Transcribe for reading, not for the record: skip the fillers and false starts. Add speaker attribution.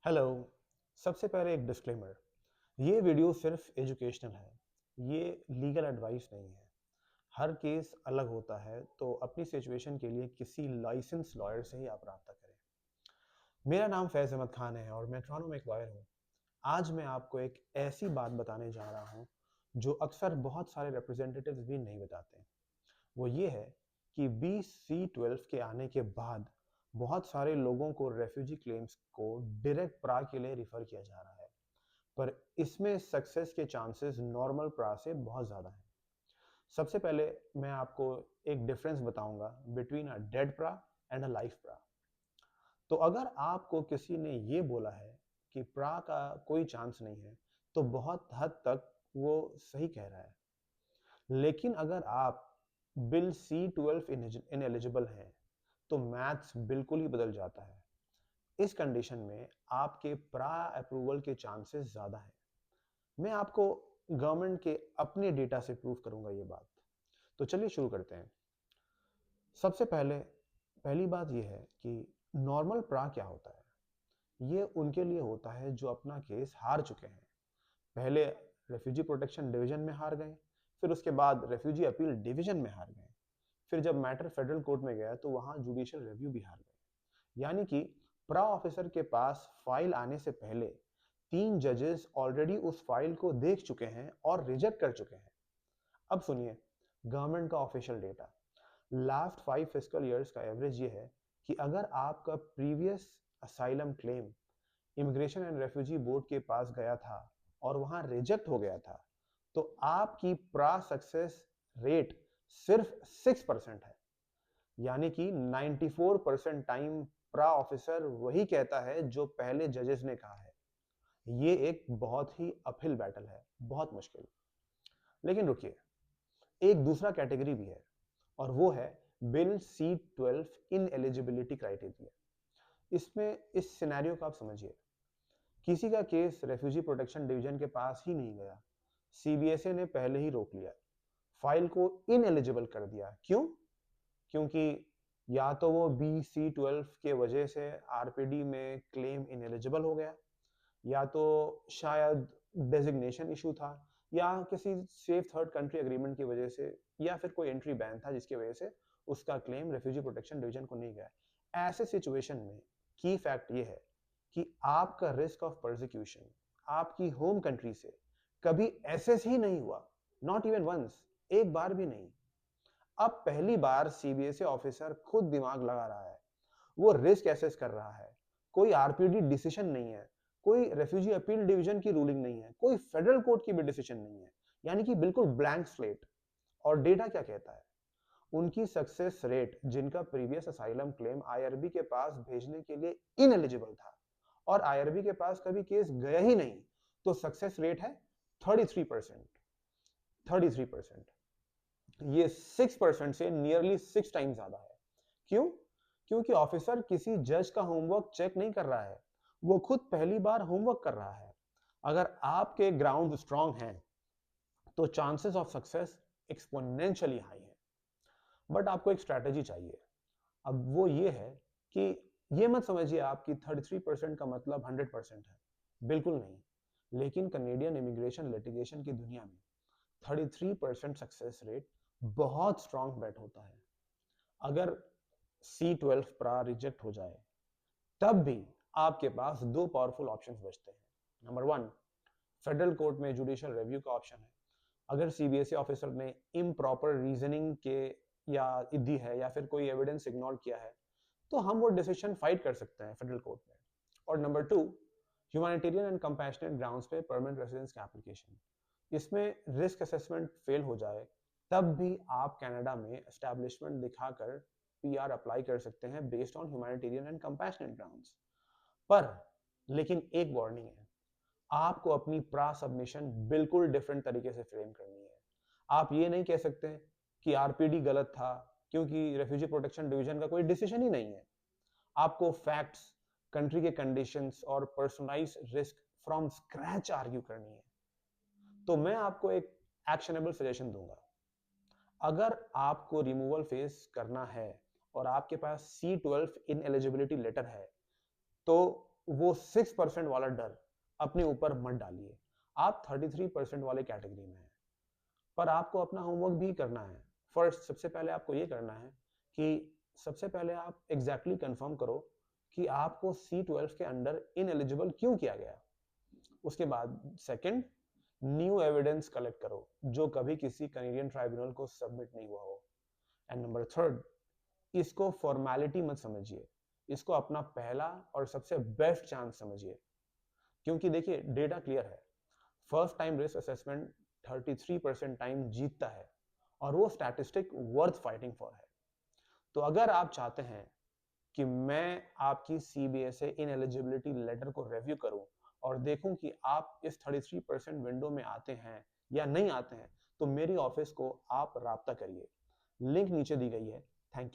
Speaker 1: Hello. सबसे पहले एक डिस्क्लेमर। ये वीडियो सिर्फ एजुकेशनल है। ये लीगल एडवाइस नहीं है। हर केस अलग होता है, तो अपनी सिचुएशन के लिए किसी लाइसेंस लॉयर से ही आप राब्ता करें। मेरा नाम फैज़ अहमद खान है और मैं टोरंटो में एक लॉयर हूँ। आज मैं आपको एक ऐसी बात बताने जा रहा हूँ जो अक्सर बहुत सारे रिप्रेजेंटेटिव्स भी नहीं बताते। वो ये है कि BC-12 के आने के बाद बहुत सारे लोगों को रेफ्यूजी क्लेम्स को डायरेक्ट प्रा के लिए रिफर किया जा रहा है, पर इसमें सक्सेस के चांसेस नॉर्मल प्रा से बहुत ज़्यादा हैं। सबसे पहले मैं आपको एक डिफरेंस बताऊंगा बिटवीन अ डेड प्रा एंड अ लाइफ प्रा। तो अगर आपको किसी ने ये बोला है कि प्रा का कोई चांस नहीं है, तो बहुत हद तक वो सही कह रहा है। लेकिन अगर आप बिल C-12 इनएलिजिबल हैं, तो मैथ्स बिल्कुल ही बदल जाता है। इस कंडीशन में आपके प्रा अप्रूवल के चांसेस ज़्यादा हैं। मैं आपको गवर्नमेंट के अपने डेटा से प्रूव करूंगा ये बात। तो चलिए शुरू करते हैं। सबसे पहली बात यह है कि नॉर्मल प्रा क्या होता है। ये उनके लिए होता है जो अपना केस हार चुके हैं। पहले रेफ्यूजी प्रोटेक्शन डिवीजन में हार गए, फिर उसके बाद रेफ्यूजी अपील डिवीजन में हार गए, फिर जब मैटर फेडरल कोर्ट में गया तो वहां जुडिशियल रिव्यू भी हार गए। यानी कि प्रा ऑफिसर के पास फाइल आने से पहले 3 जजेस ऑलरेडी उस फाइल को देख चुके हैं और रिजेक्ट कर चुके हैं। अब सुनिए गवर्नमेंट का official data. Last 5 fiscal years का एवरेज ये है कि अगर आपका previous asylum claim immigration and refugee board के पास गया था और वहां रिजेक्ट हो गया था, तो आपकी प्रा सक्सेस रेट सिर्फ 6% है। यानी कि 94% टाइम प्रा ऑफिसर वही कहता है जो पहले जजेस ने कहा है। ये एक बहुत ही अपहिल बैटल है, बहुत मुश्किल। लेकिन रुकिए, एक दूसरा कैटेगरी भी है और वो है बिल C-12 इन एलिजिबिलिटी क्राइटेरिया। इसमें इस सिनेरियो को आप समझिए। किसी का केस रेफ्यूजी प्रोटेक्शन डिवीजन के पास ही नहीं गया, CBSA ने पहले ही रोक लिया, फाइल को इन एलिजिबल कर दिया। क्यों? क्योंकि या तो वो BC-12 के वजह से RPD में क्लेम इनएलिजिबल हो गया, या तो शायद डेजिग्नेशन इशू था, या किसी सेफ थर्ड कंट्री एग्रीमेंट की वजह से, या फिर कोई एंट्री बैन था जिसकी वजह से उसका क्लेम रेफ्यूजी प्रोटेक्शन डिवीजन को नहीं गया। ऐसे सिचुएशन में की फैक्ट ये है कि आपका रिस्क ऑफ प्रोसिक्यूशन आपकी होम कंट्री से कभी एसेस ही नहीं हुआ, नॉट इवन वंस, एक बार भी नहीं। अब पहली बार CBSA ऑफिसर खुद दिमाग लगा रहा है, वो रिस्क एसेस कर रहा है। कोई RPD डिसीजन नहीं है, कोई रेफ्यूजी अपील डिवीजन की रूलिंग नहीं है, कोई फेडरल कोर्ट की भी डिसीजन नहीं है। यानी कि बिल्कुल ब्लैंक स्लेट। और डेटा क्या कहता है? उनकी सक्सेस रेट, जिनका प्रीवियस असाइलम क्लेम IRB के पास भेजने के लिए इनएलिजिबल था और IRB के पास कभी केस गया ही नहीं, तो सक्सेस रेट है 33%। 33%। ये 6% से नियरली 6 टाइम्स ज्यादा है। क्यों? क्योंकि ऑफिसर किसी जज का होमवर्क चेक नहीं कर रहा है, वो खुद पहली बार होमवर्क कर रहा है। अगर आपके ग्राउंड स्ट्रांग हैं, तो chances of success exponentially high है। बट आपको एक स्ट्रैटेजी चाहिए। अब वो ये है कि ये मत समझिए आप कि 33% का मतलब 100% है। बिल्कुल नहीं। लेकिन कनेडियन इमिग्रेशन लिटिगेशन की दुनिया में 33% सक्सेस रेट बहुत स्ट्रांग बेट होता है। अगर C-12 प्रा रिजेक्ट हो जाए, तब भी आपके पास दो पावरफुल ऑप्शंस बचते हैं। नंबर वन, फेडरल कोर्ट में जुडिशियल रिव्यू का ऑप्शन है। अगर CBSA ऑफिसर ने इम्प्रॉपर रीजनिंग के या दी है या फिर कोई एविडेंस इग्नोर किया है, तो हम वो डिसीजन फाइट कर सकते हैं फेडरल कोर्ट में। और number two, humanitarian and compassionate grounds पे परमानेंट रेजिडेंस का एप्लीकेशन। इसमें रिस्क असेसमेंट फेल हो जाए, तब भी आप कनाडा में एस्टैब्लिशमेंट दिखाकर PR अप्लाई कर सकते हैं based on humanitarian and compassionate grounds. पर लेकिन एक वार्निंग है, आपको अपनी प्रा सबमिशन बिल्कुल डिफरेंट तरीके से फ्रेम करनी है। आप ये नहीं कह सकते कि RPD गलत था क्योंकि रेफ्यूजी प्रोटेक्शन डिवीजन का कोई डिसीजन ही नहीं है। आपको फैक्ट्स, कंट्री के कंडीशंस और personalize risk from scratch argue करनी है। तो मैं आपको एक एक्शनेबल सजेशन दूंगा। अगर आपको रिमूवल फेस करना है और आपके पास C-12 इन एलिजिबिलिटी लेटर है, तो वो 6% वाला डर अपने ऊपर मत डालिए। आप 33% वाले कैटेगरी में हैं, पर आपको अपना होमवर्क भी करना है। फर्स्ट, सबसे पहले आपको ये करना है कि सबसे पहले आप एग्जैक्टली कंफर्म करो कि आपको C12 के अंडर इनएलिजिबल क्यों किया गया। उसके बाद सेकंड, न्यू एविडेंस कलेक्ट करो जो कभी किसी कैनेडियन ट्राइब्यूनल को सबमिट नहीं हुआ हो। एंड नंबर थर्ड, इसको फॉर्मेलिटी मत समझिए, इसको अपना पहला और सबसे बेस्ट चांस समझिए। क्योंकि देखिए, डेटा क्लियर है, first time risk assessment 33% time जीतता है और वो स्टैटिस्टिक वर्थ फाइटिंग फॉर है। तो अगर आप चाहते हैं कि मैं आपकी CBSA इनएलिजिबिलिटी लेटर को रिव्यू करूं और देखूं कि आप इस 33% विंडो में आते हैं या नहीं आते हैं, तो मेरी ऑफिस को आप राब्ता करिए। लिंक नीचे दी गई है। Thank you.